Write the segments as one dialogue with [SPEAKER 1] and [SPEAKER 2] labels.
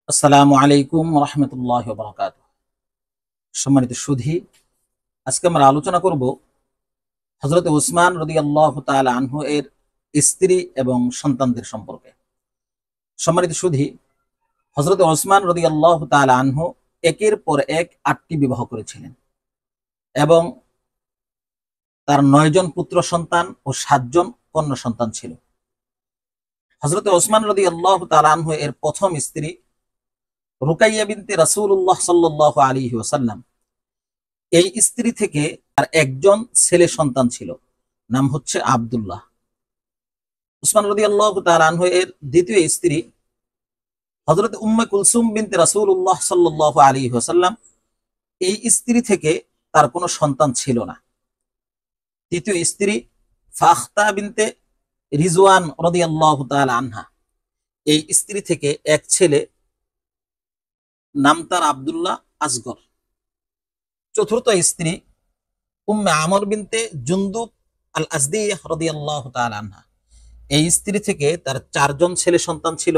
[SPEAKER 1] আসসালামু আলাইকুম রহমতুল্লাহ বারাকাত। সম্মানিত সুধী, আজকে আমরা আলোচনা করব হযরত উসমান রাদিয়াল্লাহু তাআলা আনহু এর স্ত্রী এবং সন্তানদের সম্পর্কে। সম্মানিত সুধী, হযরত উসমান রাদিয়াল্লাহু তাআলা আনহু একের পর এক ৮টি বিবাহ করেছিলেন এবং তার ৯ জন পুত্র সন্তান ও ৭ জন কন্যা সন্তান ছিল। হযরত উসমান রাদিয়াল্লাহু তাআলা আনহু এর প্রথম স্ত্রী রুকাইয়া বিনতে রাসূলুল্লাহ সাল্লাল্লাহু আলাইহি ওয়াসাল্লাম। এই স্ত্রী থেকে তার একজন ছেলে সন্তান ছিল, নাম হচ্ছে আব্দুল্লাহ। উসমান রাদিয়াল্লাহু তাআলা আনহু এর দ্বিতীয় স্ত্রী হযরত উম্মে কুলসুম বিনতে রাসূলুল্লাহ সাল্লাল্লাহু আলাইহি ওয়াসাল্লাম। এই স্ত্রী থেকে তার কোনো সন্তান ছিল না। তৃতীয় স্ত্রী ফাখতা বিনতে রিজওয়ান রাদিয়াল্লাহু তাআলা আনহা। এই স্ত্রী থেকে এক ছেলে, নাম তার আব্দুল্লাহ আসগর। চতুর্থ স্ত্রী উম্মে আমর বিনতে জুনদুব আল আজদিয়াহ রাদিয়াল্লাহু তাআলা আনহা। এই স্ত্রী থেকে তার 4 জন ছেলে সন্তান ছিল,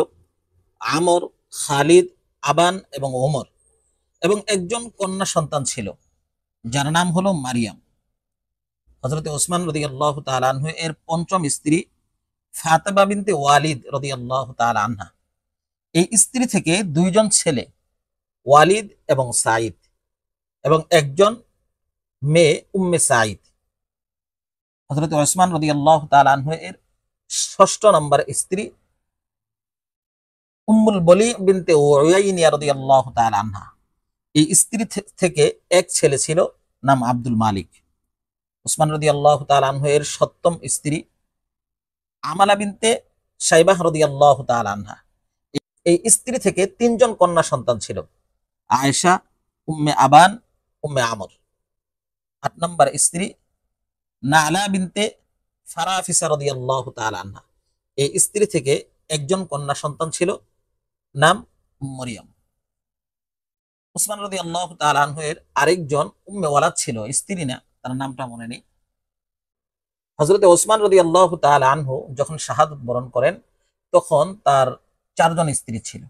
[SPEAKER 1] আমর, খালিদ, আবান এবং ওমর, এবং একজন কন্যা সন্তান ছিল যার নাম হলো মারিয়াম। হযরত ওসমান রাদিয়াল্লাহু তাআলা আনহু এর পঞ্চম স্ত্রী ফাতেমা বিনতে ওয়ালিদ রাদিয়াল্লাহু তাআলা আনহা। এই স্ত্রী থেকে 2 জন ছেলে, ওয়ালিদ এবং সাঈদ, এবং একজন মেয়ে উম্মে সাঈদ। হযরত ওসমান রাদিয়াল্লাহু তাআলা আনহু এর ষষ্ঠ নম্বর স্ত্রী উম্মুল বলি বিনতে উয়াইনিয়া রাদিয়াল্লাহু তাআলা আনহা। এই স্ত্রী থেকে এক ছেলে ছিল, নাম আব্দুল মালিক। উসমান রাদিয়াল্লাহু তাআলা আনহু এর সপ্তম স্ত্রী আমালা বিনতে সাইবাহ রাদিয়াল্লাহু তাআলা আনহা। এই স্ত্রী থেকে 3 জন কন্যা সন্তান ছিল, আয়েশা, উম্মে আবান, উম্মে আমর। 8 নম্বর স্ত্রী নালা বিনতে ফারাফিসা রাদিয়াল্লাহু তাআলা আনহা। এই স্ত্রী থেকে একজন কন্যা সন্তান ছিল, নাম মরিয়ম। উসমান রাদিয়াল্লাহু তাআলা আনহু এর আরেকজন উম্মে ওয়ালাদ ছিল, স্ত্রী না, তার নামটা মনে নেই। হযরত ওসমান রাদিয়াল্লাহু তাআলা আনহু যখন শাহাদাত বরণ করেন তখন তার 4 জন স্ত্রী ছিল।